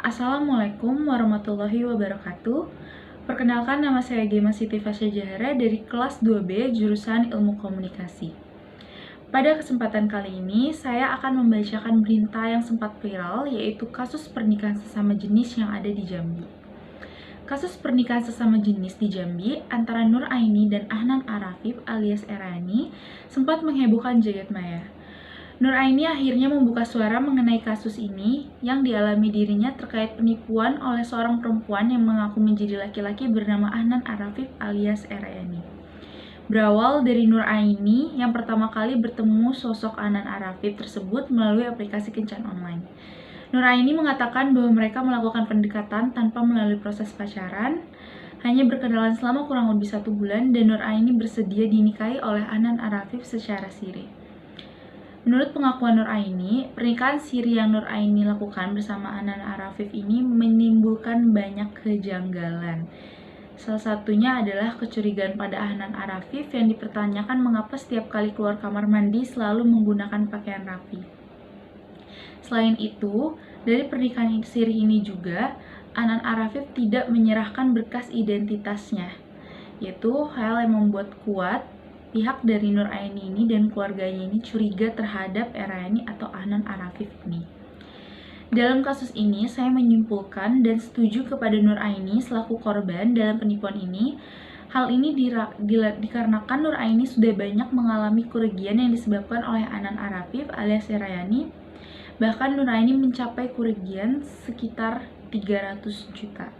Assalamualaikum warahmatullahi wabarakatuh. Perkenalkan, nama saya Gema Siti Fasya Jahara dari kelas 2B jurusan Ilmu Komunikasi. Pada kesempatan kali ini, saya akan membacakan berita yang sempat viral, yaitu kasus pernikahan sesama jenis yang ada di Jambi. Kasus pernikahan sesama jenis di Jambi antara Nur Aini dan Ahnan Arafif alias Erani sempat menghebohkan jagat maya. Nur Aini akhirnya membuka suara mengenai kasus ini yang dialami dirinya terkait penipuan oleh seorang perempuan yang mengaku menjadi laki-laki bernama Ahnan Arafif alias Erani. Berawal dari Nur Aini yang pertama kali bertemu sosok Ahnan Arafif tersebut melalui aplikasi kencan online. Nur Aini mengatakan bahwa mereka melakukan pendekatan tanpa melalui proses pacaran, hanya berkenalan selama kurang lebih 1 bulan, dan Nur Aini bersedia dinikahi oleh Ahnan Arafif secara siri. Menurut pengakuan Nur Aini, pernikahan siri yang Nur Aini lakukan bersama Ahnan Arafif ini menimbulkan banyak kejanggalan. Salah satunya adalah kecurigaan pada Ahnan Arafif yang dipertanyakan mengapa setiap kali keluar kamar mandi selalu menggunakan pakaian rapi. Selain itu, dari pernikahan siri ini juga, Ahnan Arafif tidak menyerahkan berkas identitasnya, yaitu hal yang membuat kuat pihak dari Nur Aini ini dan keluarganya ini curiga terhadap Erani atau Ahnan Arafif ini. Dalam kasus ini, saya menyimpulkan dan setuju kepada Nur Aini selaku korban dalam penipuan ini. Hal ini dikarenakan Nur Aini sudah banyak mengalami kerugian yang disebabkan oleh Ahnan Arafif alias Erani. Bahkan Nur Aini mencapai kerugian sekitar 300 juta.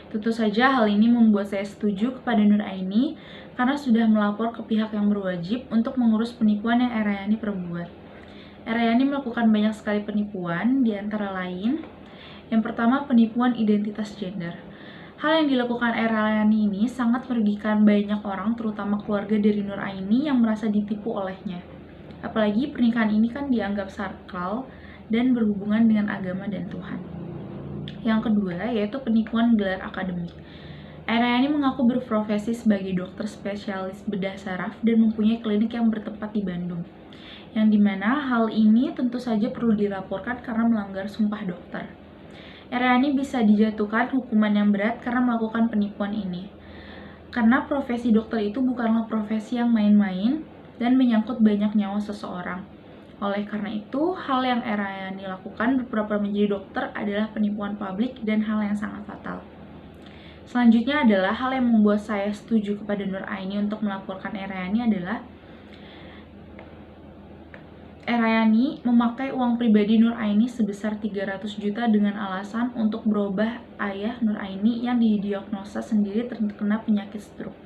Tentu saja hal ini membuat saya setuju kepada Nur Aini karena sudah melapor ke pihak yang berwajib untuk mengurus penipuan yang Erani perbuat. Erani melakukan banyak sekali penipuan, di antara lain, yang pertama penipuan identitas gender. Hal yang dilakukan Erani ini sangat merugikan banyak orang, terutama keluarga dari Nur Aini yang merasa ditipu olehnya. Apalagi pernikahan ini kan dianggap sakral dan berhubungan dengan agama dan Tuhan. Yang kedua, yaitu penipuan gelar akademik. Erani mengaku berprofesi sebagai dokter spesialis bedah saraf dan mempunyai klinik yang bertempat di Bandung, yang dimana hal ini tentu saja perlu dilaporkan karena melanggar sumpah dokter. Erani bisa dijatuhkan hukuman yang berat karena melakukan penipuan ini. Karena profesi dokter itu bukanlah profesi yang main-main dan menyangkut banyak nyawa seseorang. Oleh karena itu, hal yang Erani lakukan berpura-pura menjadi dokter adalah penipuan publik dan hal yang sangat fatal. Selanjutnya adalah hal yang membuat saya setuju kepada Nur Aini untuk melaporkan Erani adalah Erani memakai uang pribadi Nur Aini sebesar 300 juta dengan alasan untuk berubah ayah Nur Aini yang didiagnosa sendiri terkena penyakit stroke.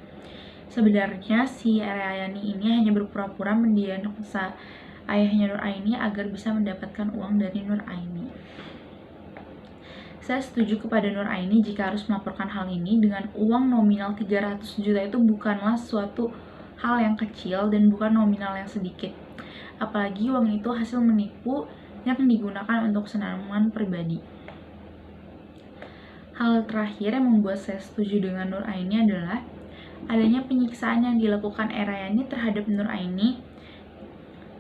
Sebenarnya si Erani ini hanya berpura-pura mendiagnosa ayahnya Nur Aini agar bisa mendapatkan uang dari Nur Aini. Saya setuju kepada Nur Aini jika harus melaporkan hal ini dengan uang nominal 300 juta itu bukanlah suatu hal yang kecil dan bukan nominal yang sedikit. Apalagi uang itu hasil menipu yang digunakan untuk senangan pribadi. Hal terakhir yang membuat saya setuju dengan Nur Aini adalah adanya penyiksaan yang dilakukan Erani terhadap Nur Aini,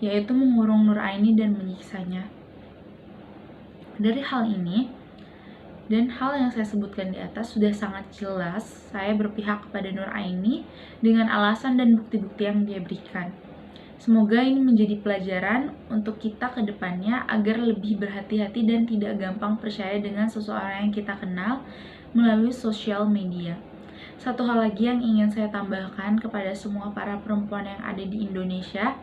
yaitu mengurung Nur Aini dan menyiksanya. Dari hal ini dan hal yang saya sebutkan di atas sudah sangat jelas saya berpihak kepada Nur Aini dengan alasan dan bukti-bukti yang dia berikan. Semoga ini menjadi pelajaran untuk kita ke depannya agar lebih berhati-hati dan tidak gampang percaya dengan seseorang yang kita kenal melalui sosial media. Satu hal lagi yang ingin saya tambahkan kepada semua para perempuan yang ada di Indonesia,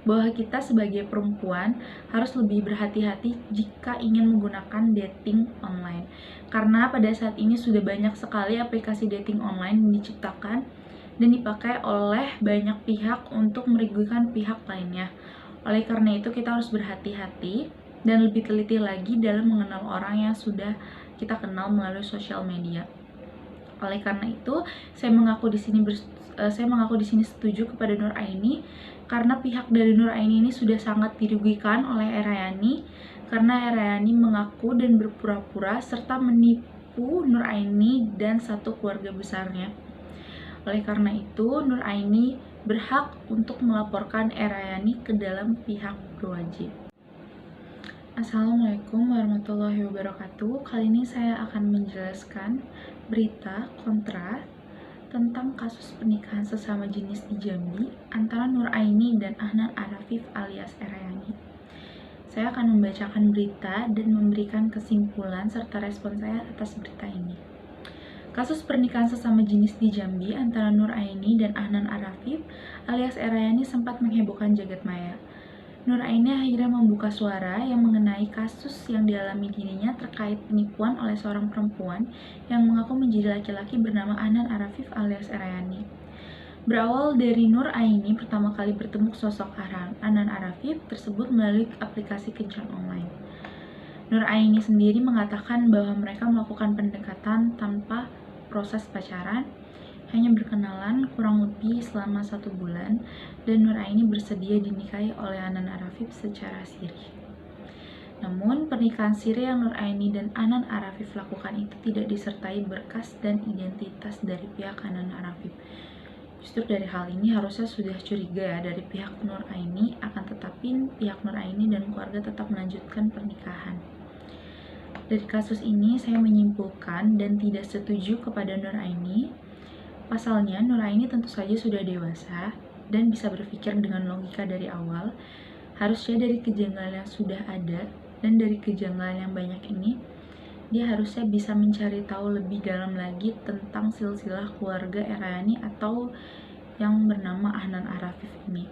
bahwa kita sebagai perempuan harus lebih berhati-hati jika ingin menggunakan dating online. Karena pada saat ini sudah banyak sekali aplikasi dating online yang diciptakan dan dipakai oleh banyak pihak untuk merugikan pihak lainnya. Oleh karena itu kita harus berhati-hati dan lebih teliti lagi dalam mengenal orang yang sudah kita kenal melalui sosial media. Oleh karena itu, saya mengaku di sini setuju kepada Nur Aini karena pihak dari Nur Aini ini sudah sangat dirugikan oleh Erani karena Erani mengaku dan berpura-pura serta menipu Nur Aini dan satu keluarga besarnya. Oleh karena itu, Nur Aini berhak untuk melaporkan Erani ke dalam pihak berwajib. Assalamualaikum warahmatullahi wabarakatuh. Kali ini saya akan menjelaskan berita kontra tentang kasus pernikahan sesama jenis di Jambi antara Nur Aini dan Ahnan Arafif alias Erayani. Saya akan membacakan berita dan memberikan kesimpulan serta respon saya atas berita ini. Kasus pernikahan sesama jenis di Jambi antara Nur Aini dan Ahnan Arafif alias Erayani sempat menghebohkan jagat maya. Nur Aini akhirnya membuka suara yang mengenai kasus yang dialami dirinya terkait penipuan oleh seorang perempuan yang mengaku menjadi laki-laki bernama Ahnan Arafif alias Erayani. Berawal dari Nur Aini pertama kali bertemu sosok Ahnan Arafif tersebut melalui aplikasi kencan online. Nur Aini sendiri mengatakan bahwa mereka melakukan pendekatan tanpa proses pacaran, hanya berkenalan kurang lebih selama 1 bulan, dan Nur Aini bersedia dinikahi oleh Ahnan Arafif secara siri. Namun, pernikahan siri yang Nur Aini dan Ahnan Arafif lakukan itu tidak disertai berkas dan identitas dari pihak Ahnan Arafif. Justru dari hal ini harusnya sudah curiga ya dari pihak Nur Aini, akan tetapi pihak Nur Aini dan keluarga tetap melanjutkan pernikahan. Dari kasus ini, saya menyimpulkan dan tidak setuju kepada Nur Aini. Pasalnya, Nur Aini tentu saja sudah dewasa dan bisa berpikir dengan logika dari awal. Harusnya dari kejanggalan yang sudah ada dan dari kejanggalan yang banyak ini, dia harusnya bisa mencari tahu lebih dalam lagi tentang silsilah keluarga Erayani atau yang bernama Ahnan Arafif ini.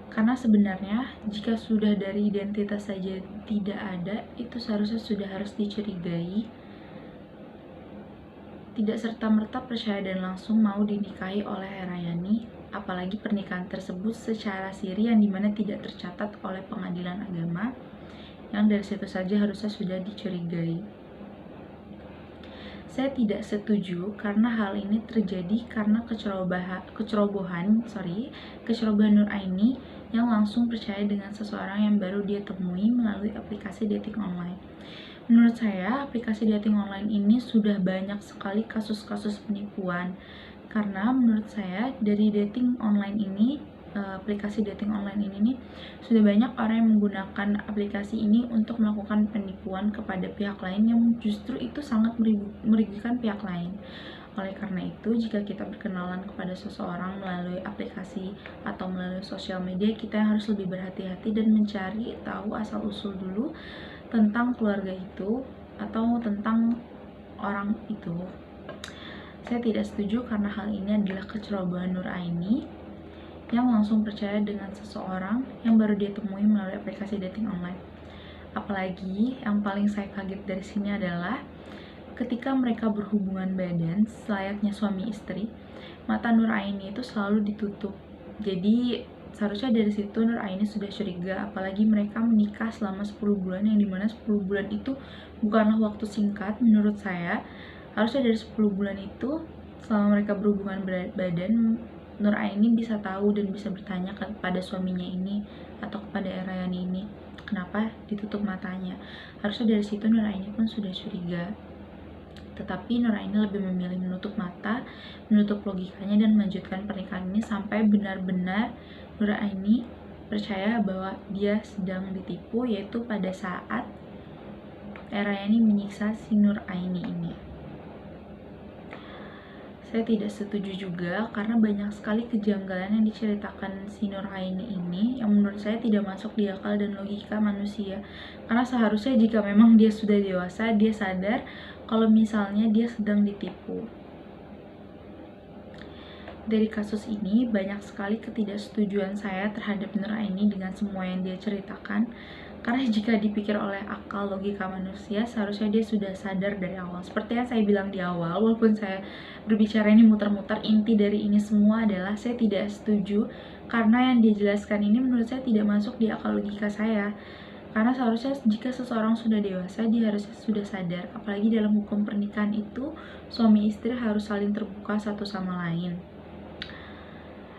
Karena sebenarnya jika sudah dari identitas saja tidak ada, itu seharusnya sudah harus dicurigai. Tidak serta-merta percaya dan langsung mau dinikahi oleh Erayani, apalagi pernikahan tersebut secara siri yang dimana tidak tercatat oleh pengadilan agama, yang dari situ saja harusnya sudah dicurigai. Saya tidak setuju karena hal ini terjadi karena kecerobohan Nur Aini yang langsung percaya dengan seseorang yang baru dia temui melalui aplikasi dating online. Menurut saya, aplikasi dating online ini sudah banyak sekali kasus-kasus penipuan. Karena menurut saya, dari dating online ini, aplikasi dating online ini nih, sudah banyak orang yang menggunakan aplikasi ini untuk melakukan penipuan kepada pihak lain yang justru itu sangat merugikan pihak lain. Oleh karena itu, jika kita berkenalan kepada seseorang melalui aplikasi atau melalui sosial media, kita harus lebih berhati-hati dan mencari tahu asal-usul dulu tentang keluarga itu atau tentang orang itu. Saya tidak setuju karena hal ini adalah kecerobohan Nur Aini yang langsung percaya dengan seseorang yang baru dia temui melalui aplikasi dating online. Apalagi yang paling saya kaget dari sini adalah ketika mereka berhubungan badan selayaknya suami istri, mata Nur Aini itu selalu ditutup. Jadi seharusnya dari situ Nur Aini sudah curiga, apalagi mereka menikah selama 10 bulan yang dimana 10 bulan itu bukanlah waktu singkat menurut saya. Harusnya dari 10 bulan itu selama mereka berhubungan badan, Nur Aini bisa tahu dan bisa bertanya kepada suaminya ini atau kepada Erayani ini kenapa ditutup matanya. Harusnya dari situ Nur Aini pun sudah curiga. Tetapi Nur Aini lebih memilih menutup mata, menutup logikanya dan melanjutkan pernikahan ini sampai benar-benar Nur Aini percaya bahwa dia sedang ditipu, yaitu pada saat Erayani menyiksa si Nur Aini ini. Saya tidak setuju juga karena banyak sekali kejanggalan yang diceritakan si Nur Aini ini yang menurut saya tidak masuk di akal dan logika manusia. Karena seharusnya jika memang dia sudah dewasa, dia sadar kalau misalnya dia sedang ditipu. Dari kasus ini, banyak sekali ketidaksetujuan saya terhadap Nur Aini dengan semua yang dia ceritakan. Karena jika dipikir oleh akal logika manusia, seharusnya dia sudah sadar dari awal. Seperti yang saya bilang di awal, walaupun saya berbicara ini muter-muter, inti dari ini semua adalah saya tidak setuju karena yang dia jelaskan ini menurut saya tidak masuk di akal logika saya. Karena seharusnya jika seseorang sudah dewasa, dia harusnya sudah sadar. Apalagi dalam hukum pernikahan itu, suami istri harus saling terbuka satu sama lain.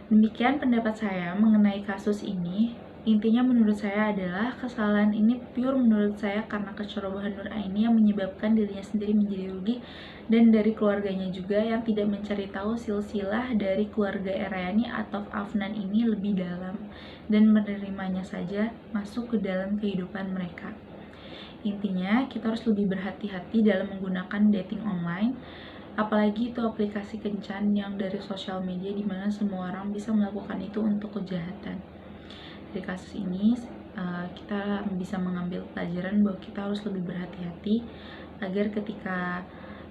Demikian pendapat saya mengenai kasus ini. Intinya menurut saya adalah kesalahan ini pure menurut saya karena kecerobohan Nur Aini yang menyebabkan dirinya sendiri menjadi rugi dan dari keluarganya juga yang tidak mencari tahu silsilah dari keluarga Erayani atau Afnan ini lebih dalam dan menerimanya saja masuk ke dalam kehidupan mereka. Intinya, kita harus lebih berhati-hati dalam menggunakan dating online, apalagi itu aplikasi kencan yang dari sosial media di mana semua orang bisa melakukan itu untuk kejahatan. Dari kasus ini, kita bisa mengambil pelajaran bahwa kita harus lebih berhati-hati agar ketika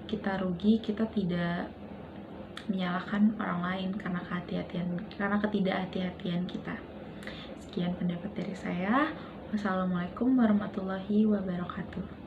kita rugi, kita tidak menyalahkan orang lain karena ketidakhati-hatian kita. Sekian pendapat dari saya. Wassalamualaikum warahmatullahi wabarakatuh.